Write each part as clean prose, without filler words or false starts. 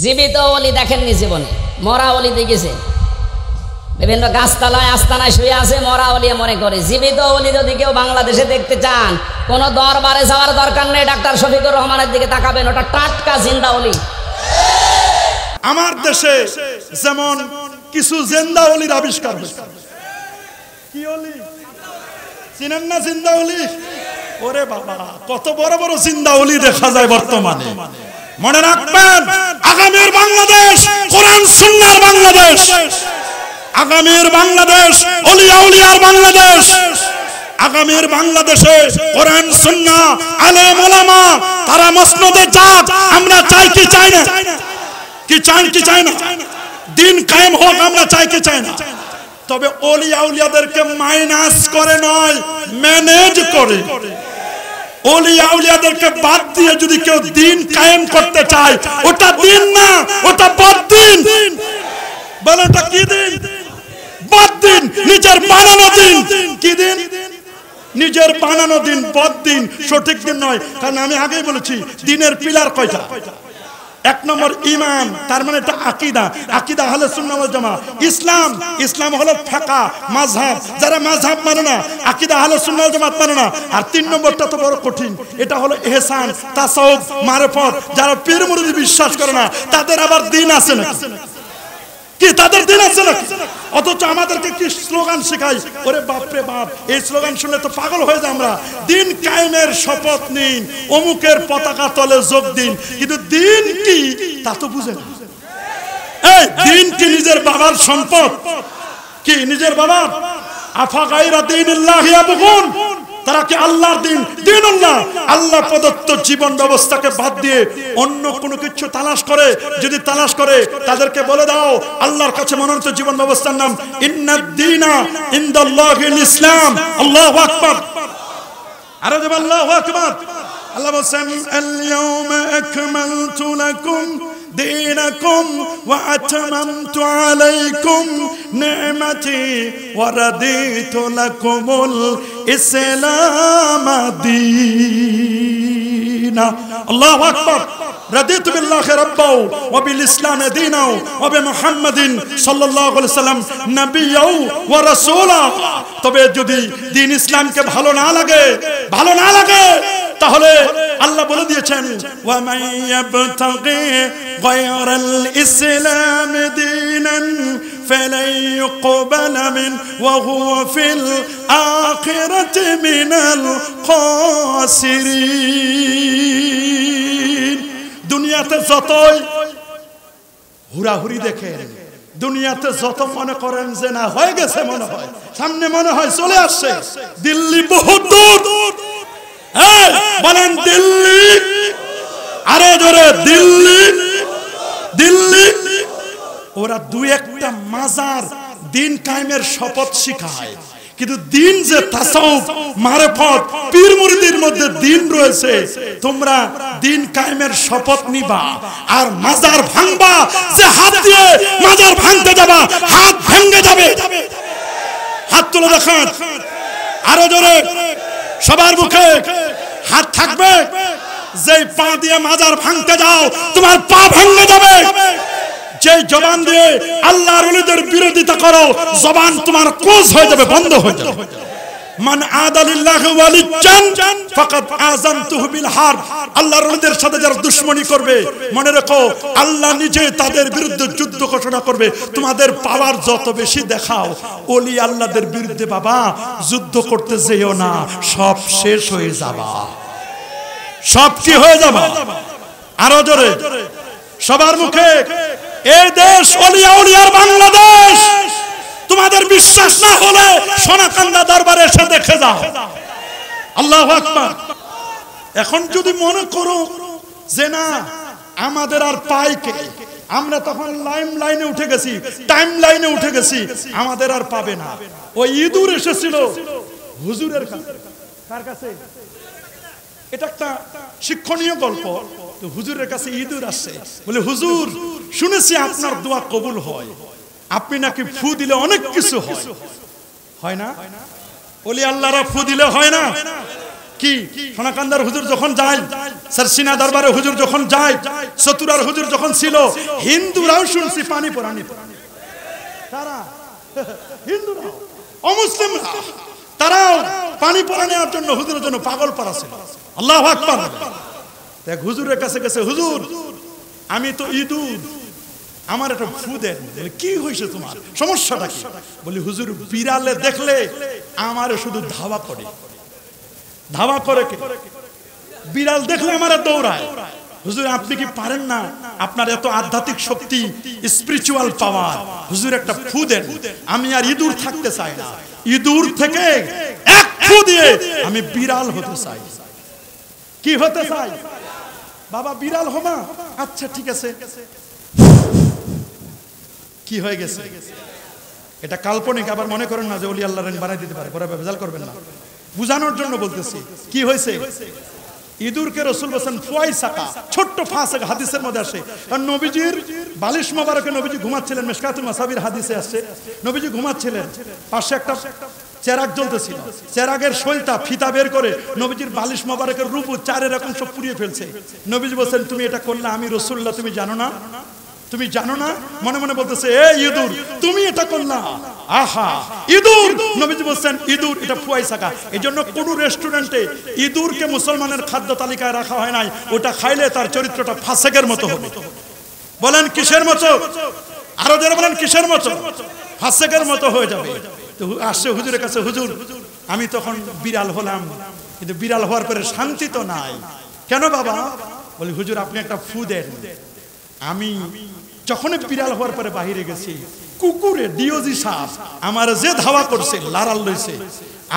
জীবিত ওলি দেখেননি জীবনে, মরা ওলি দেখেছে। বিভিন্ন গাছতলায় আস্তানায় শুয়ে আছে, মরা ওলি মনে করে। জীবিত ওলি যদি কেউ বাংলাদেশে দেখতে চান, কোনো দরবারে যাওয়ার দরকার নেই, ডাক্তার শফিকুর রহমানের দিকে তাকাবেন, ওটা টাটকা জিন্দা ওলি। আমার দেশে যেমন কিছু জিন্দা ওলির আবিষ্কার হয়েছে। কি ওলি চিনেন না? জিন্দা ওলি। ওরে বাবা, কত বড় বড় জিন্দা ওলি দেখা যায় বর্তমানে। মনে রাখবেন, আগামীর বাংলাদেশ কোরআন সুন্নাহর বাংলাদেশ, আগামীর বাংলাদেশ ওলিয়া উলিয়ার বাংলাদেশ, আগামীর বাংলাদেশে কোরআন সুন্নাহ আলেম ওলামা তারা মসনদে যাক। আমরা চাই কি চাই না? কি চাই কি চাই না? দিন কায়েম হোক, আমরা চাই কি চাই না? তবে ওলিয়া উলিয়াদেরকে মাইনাস করে নয়, ম্যানেজ করে। ওলিয়া উলিয়াদেরকে বাদ দিয়ে যদি কেউ দিন কায়েম করতে চায়, ওটা দিন না, ওটা বদ্দিন। বলে ওটা কি দিন? বদ্দিন, নিজের বানানো দিন। কি দিন? নিজের বানানো দিন, বদ্দিন। সঠিক দিন নয়। কারণ আমি আগেই বলেছি, দিনের পিলার কয়টা? এক নম্বর ঈমান, তার মানে এটা আকীদা। আকীদা আহলে সুন্নাহ ওয়াল জামাত। ইসলাম, ইসলাম হলো ফিকহ মাযহাব। যারা মাযহাব মানে না, আকীদা আহলে সুন্নাহ ওয়াল জামাত মানে না। আর তিন নম্বরটা তো বড় কঠিন, এটা হলো ইহসান, তাসাউফ, মারিফত। যারা পীর মুরিদি বিশ্বাস করে না, তাদের আবার দিন আছে না? কি তাদের দিন আছে না? অথচ আমাদেরকে কি স্লোগান শেখায়? ওরে বাপ রে বাপ, এই স্লোগান শুনলে তো পাগল হয়ে যায় আমরা। দিন কায়েমের শপথ নিন, অমুকের পতাকা তলে যোগ দিন। কিন্তু দিন কি তা তো বুঝে না। এই দিন কি নিজের বাবার সম্পদ? কি নিজের বাবার? আফা গায়রা দীনিল্লাহি ইয়াবগুন, তারা কি আল্লাহর দিন, দীনুল্লাহ, আল্লাহ প্রদত্ত জীবন ব্যবস্থাকে বাদ দিয়ে অন্য কোনো কিছু তালাশ করে? যদি তালাশ করে, তাদেরকে বলে দাও আল্লাহর কাছে মনোনীত জীবন ব্যবস্থার নাম ইন্নাদ দীনা ইনদাল্লাহিল ইসলাম। আল্লাহু আকবার। আরে জব আল্লাহু আকবার। আল্লাহ বলেন, আল ইয়াউমা আকমালতু লাকুম دينكم وأتممت عليكم نعمتي ورضيت لكم الإسلام دينا. الله أكبر. رضيت بالله ربا وبالإسلام دينا وبمحمد صلى الله عليه وسلم نبيا ورسولا. তবে যদি দিন ইসলামকে ভালো না লাগে, তাহলে আল্লাহ বলে দিয়েছেন, ওয়া মান ইয়াবতাগি গায়রাল ইসলাম দীনান ফালান ইউকবালা মিন ওয়া হুয়া ফিল আখিরাতি মিনাল খাসিরিন। দুনিয়াতে যতই হুড়াহুড়ি দেখেন, দুনিয়াতে যত মনে করেন যে না হয়ে গেছে, মনে হয় সামনে, মনে হয় চলে আসছে, দিল্লি বহুত দূর। বলেন দিল্লি, আরো জোরে দিল্লি, দিল্লি। ওরা দুই একটা মাজার দিন কায়েমের শপথ শিখায়, কিন্তু দিন যে তাসাউফ, মারিফত, পীর মুরিদির মধ্যে দিন রয়েছে। তোমরা দিন কায়েমের শপথ নিবা আর মাজার ভাঙবা। যে হাত দিয়ে মাজার ভাঙতে যাবা, হাত ভেঙে যাবে। হাত তুলে দেখান, আরো জোরে, সবার মুখে হাত থাকবে। যে পা দিয়ে মাজার ভাঙতে যাও, তোমার পা ভেঙে যাবে। যে জবান দিয়ে আল্লাহর ওলিদের বিরোধিতা করো, জবান তোমার ক্লোজ হয়ে যাবে, বন্ধ হয়ে যাবে। মান আদালিল্লাহি ওয়ালিয়ান ফাকাদ আযানতুহু বিল হারব। আল্লাহর ওলিদের সাথে যারা দুশমনি করবে, মনে রাখো আল্লাহ নিজে তাদের বিরুদ্ধে যুদ্ধ ঘোষণা করবে। তোমাদের পাওয়ার যত বেশি দেখাও, ওলি আল্লাহদের বিরুদ্ধে বাবা যুদ্ধ করতে যেও না, সব শেষ হয়ে যাবা। সব কি হয়ে যাবে? আরো জোরে, সবার মুখে, এই দেশ ওলিয়া উলিয়ার বাংলাদেশ। তোমাদের বিশ্বাস না হলে সোনাকান্দা দরবারে এসে দেখে যাও। আল্লাহু আকবার। এখন যদি মনে করো যে না আমাদের আর পাই কে, আমরা তখন লাইনে উঠে গেছি, টাইম লাইনে উঠে গেছি, আমাদের আর পাবে না। ওই ইঁদুর এসেছিল হুজুরের কাছে। কার কাছে? এটা একটা শিক্ষণীয় গল্প। তো হুজুরের কাছে ইঁদুর আসছে, বলে হুজুর শুনেছি আপনার দোয়া কবুল হয়, আপনি নাকি ফু দিলে অনেক কিছু হয়। হয় না? ওলি আল্লাহরা ফু দিলে হয় না? কি সোনাকান্দার হুজুর যখন যায়, সরসিনা দরবারে হুজুর যখন যায়, চতুরার হুজুর যখন ছিল, হিন্দুরাও শুনছি পানি পরানি। তারা হিন্দুরা অমুসলিমরা তারাও পানি পরা নেওয়ার জন্য হুজুরের জন্য পাগল পারা ছিল। আল্লাহু আকবার। দেখ হুজুরের কাছে গেছে, হুজুর আমি তো ইঁদুর, আমার একটা ফু দেন। কি হয়েছে তোমার, সমস্যাটা কি? বলি হুজুর বিড়ালে দেখলে আমার শুধু ধাওয়া করে। ধাওয়া করে কে? বিড়াল দেখলে আমার দৌড়ায়। হুজুর আপনি কি পারেন না, আপনার এত আধ্যাত্মিক শক্তি, স্পিরিচুয়াল পাওয়ার, হুজুর একটা ফু দেন, আমি আর ইঁদুর থাকতে চাই না, ইঁদুর থেকে এক ফু দিয়ে আমি বিড়াল হতে চাই। কি হতে চাই? বাবা বিড়াল হবা? আচ্ছা ঠিক আছে। কি হয়ে গেছে? এটা কাল্পনিক, আবার মনে করেন না যে ওলি আল্লাহ বানাই দিতে পারে, পরে ভেজাল করবেন না, বুঝানোর জন্য বলতেছি। কি হয়েছে? ইঁদুরকে রাসূল বলেন ফুয়াইসাকা, ছোট্ট ফাঁসা, হাদিসের মধ্যে আসে। আর নবীজির বালিশ মোবারকে নবীজি ঘুমাচ্ছিলেন, মিশকাতুল মাসাবির হাদিসে আসছে, নবীজি ঘুমাচ্ছিলেন, পাশে একটা চেরাগ জ্বলতেছিল, চেরাগের শৈলটা ফিতা বের করে নবীজির বালিশ মোবারকের রূপ চারে রকম সব পুড়িয়ে ফেলছে। নবীজি বলেন তুমি এটা করলে আমি রাসূলুল্লাহ, তুমি জানো না, তুমি জানো না? মনে মনে বলতেছে এ ইঁদুর তুমি এটা করলা, আহা ইঁদুর। নবীজি বলছেন ইঁদুর এটা ফুয়াইসাকা। এইজন্য কোন রেস্টুরেন্টে ইঁদুরকে মুসলমানের খাদ্য তালিকায় রাখা হয় নাই, ওটা খাইলে তার চরিত্রটা ফাসেকের মতো হবে। বলেন কিসের মতো? আরো যারা বলেন কিসের মতো? ফাসেকের মতো হয়ে যাবে। তো আসছে হুজুরের কাছে, হুজুর আমি তখন বিড়াল হলাম, কিন্তু বিড়াল হওয়ার পরে শান্তি তো নাই। কেন বাবা? বলি হুজুর আপনি একটা ফু দেন। আমি যখন বিড়াল হওয়ার পরে বাহিরে গেছি, কুকুরে ডিওজি সাপ আমার যে ধাওয়া করছে, লাড়াল লইছে,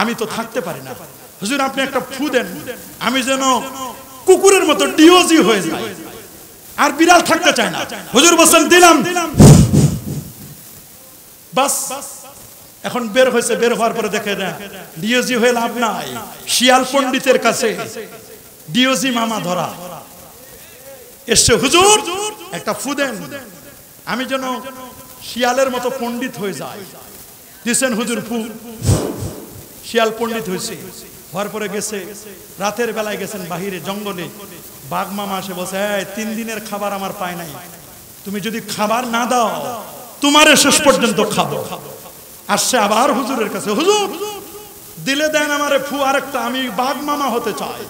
আমি তো থাকতে পারি না। হুজুর আপনি একটা ফু দেন, আমি যেন কুকুরের মতো ডিওজি হয়ে যাই, আর বিড়াল থাকতে চায় না। হুজুর বলছেন দিলাম, বাস এখন বের হয়েছে। বের হওয়ার পরে দেখে না ডিওজি হয়ে লাভ নাই, শিয়াল পণ্ডিতের কাছে ডিওজি মামা ধরা এসছে। হুজুর একটা ফু দেন, আমি যেন শিয়ালের মতো পণ্ডিত হয়ে যাই। দিছেন হুজুর ফু, শিয়াল পণ্ডিত হয়েছে। হওয়ার পরে গেছে, রাতের বেলায় গেছেন বাহিরে জঙ্গলে, বাঘ মামা এসে বলছে 3 দিনের খাবার আমার পায় নাই, তুমি যদি খাবার না দাও তোমারে শেষ পর্যন্ত খাবো। আসছে আবার হুজুরের কাছে, হুজুর দিলে দেন আমারে ফু আরেকটা, আমি বাঘ মামা হতে চাই।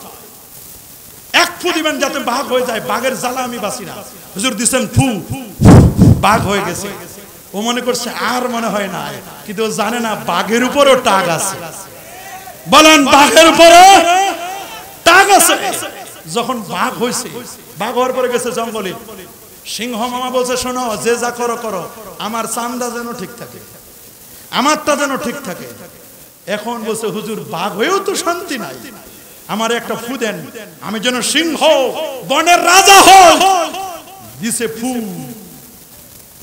এক ফু দিবেন যাতে বাঘ হয়ে যায়, বাঘের জ্বালা আমি বাঁচি না। হুজুর দিছেন ফু, বাঘ হয়ে গেছে। ও মনে করছে আর মনে হয় না, কিন্তু ও জানে না বাঘের উপরও টাগ আছে। বলেন বাঘের উপরে টাগ আছে। যখন বাঘ হয়েছে, বাঘ হওয়ার পরে গেছে জঙ্গলে, সিংহ মামা বলছে শোনো যে যা করো করো, আমার চান্দা যেন ঠিক থাকে, আমারটা যেন ঠিক থাকে। এখন বলছে হুজুর বাঘ হয়েও তো শান্তি নাই, আমার একটা ফু দেন, আমি যেন সিংহ বনের রাজা হই। দিছে ফু।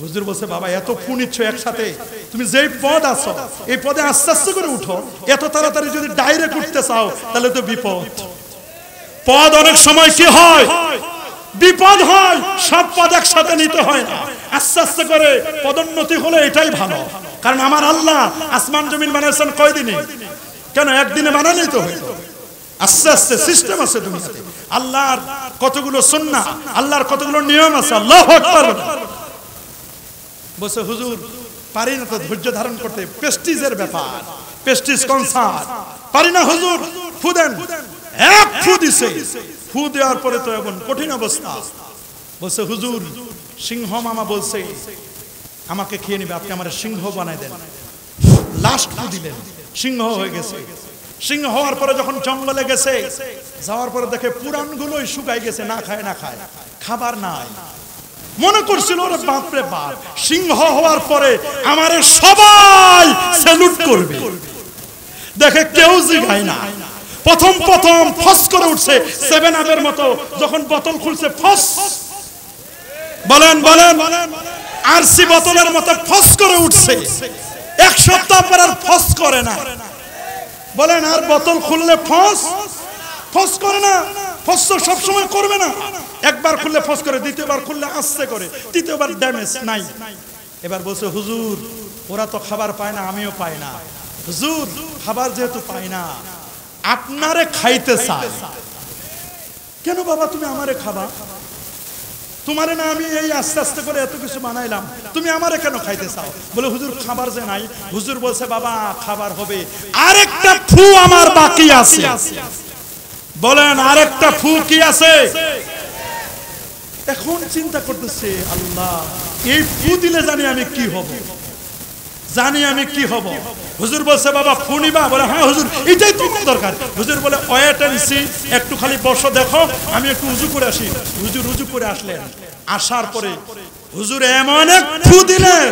হুজুর বলছে বাবা এত ফু নিচ্ছ একসাথে, তুমি যেই পদ আছো এই পদে আস্তে আস্তে করে উঠো, এত তাড়াতাড়ি যদি ডাইরেক্ট উঠতে চাও তাহলে তো বিপদ। পদ অনেক সময় কি হয়, বিপদ হয়, সব পদ একসাথে নিতে হয় না, আস্তে আস্তে করে পদোন্নতি হলে এটাই ভালো। কারণ আমার আল্লাহ আসমান জমিন বানাইছেন কয়দিনে? কেন একদিনে বানালেই তো হইতো। আস্তে আস্তে সিস্টেম আছে দুনিয়াতে। আল্লাহর কতগুলো সুন্নাহ, আল্লাহর কতগুলো নিয়ম আছে। আল্লাহু আকবার। বসে হুজুর পারি না তো ধৈর্য ধারণ করতে, প্রেস্টিজের ব্যাপার, প্রেস্টিজ কনসার্ট, পারি না হুজুর ফু দেন। এক ফু দিছে, ফু দেওয়ার পরে তো এখন কঠিন অবস্থা। বসে হুজুর সিংহ মামা বলছে আমাকে খেয়ে নিবে, আপনি আমার সিংহ বানাই দেন। লাস্ট ফু দিলেন, সিংহ হয়ে গেছে। সিংহ হওয়ার পরে যখন জঙ্গলে গেছে, যাওয়ার পরে দেখে পুরানগুলোই শুকাই গেছে, না খায় না খায়, খাবার নাই। মনে করছিল ওরে বাপরে বাপ, সিংহ হওয়ার পরে আমারে সবাই স্যালুট করবে, দেখে কেউ জিগায় না। প্রথম প্রথম ফস করে উঠছে, 7 আপের মতো যখন বোতল খুলছে ফস, বলেন বলেন, আরসি বোতলের মতো ফস করে উঠছে। এক সপ্তাহ পর আর ফস করে না। বলেন আর বোতল খুললে ফস ফস করে না, ফস সব সময় করবে না। একবার খুললে ফস করে, দ্বিতীয়বার খুললে আস্তে করে, তৃতীয়বার ড্যামেজ নাই। এবার বলছে হুজুর ওরা তো খাবার পায় না, আমিও পাই না। হুজুর খাবার যেহেতু পাই না, আপনারে খাইতে চায়। কেন বাবা তুমি আমারে খাবা? তোমারে না আমি এই আস্তে আস্তে করে এত কিছু বানাইলাম, তুমি আমারে কেন খাইতে চাও? বলে হুজুর খাবার যে নাই। হুজুর বলছে বাবা খাবার হবে, আরেকটা ফু আমার বাকি আছে। বলেন আরেকটা ফু কি আছে? এখন চিন্তা করতেছে আল্লাহ এই ফু দিলে জানি আমি কি হব, জানি আমি কি হব। হুজুর বলছে বাবা ফু নিবা? বলে হ্যাঁ হুজুর এটাই তো দরকার। হুজুর বলে ওয়েট এন্ড সি, একটু খালি বসো দেখো আমি একটু উজু করে আসি। হুজুর উজু করে আসলেন, আসার পরে হুজুর এমন এক ফু দিলেন,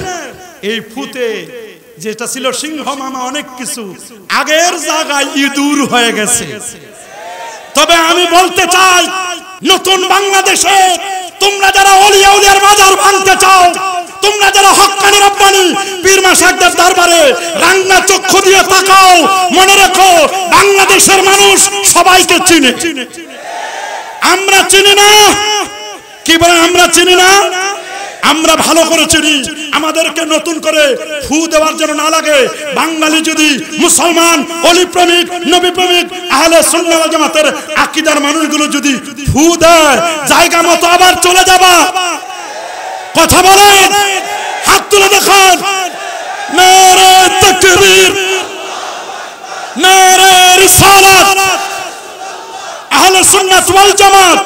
এই ফুতে যেটা ছিল সিংহ মামা অনেক কিছু আগের জায়গায় ইঁদুর হয়ে গেছে। তবে আমি বলতে চাই নতুন বাংলাদেশে তোমরা যারা ওলিয়া উলিয়ার মাজার ভাঙতে চাও, তোমরা যারা হক্কানি রব্বানি পীর মাশায়েখদের দরবারে রাঙ্গা চক্ষু দিয়ে তাকাও, মনে রেখো বাংলাদেশের মানুষ সবাইকে চিনে। আমরা চিনি না, কি বলে আমরা চিনি না? আমরা ভালো করে চিনি। আমাদেরকে নতুন করে ফু দেওয়ার জন্য না লাগে। বাঙালি যদি মুসলমান, অলি প্রেমিক, নবী প্রেমিক, আহলে সুন্নাহ ওয়াল জামাতের আকীদার মানুষগুলো যদি ফু দেয়, জায়গা মতো আবার চলে যাবা। কথা বলেন, হাত তুলে দেখান। নারে তাকবীর, নারে রিসালাত, আহলে সুন্নাহ ওয়াল জামাত।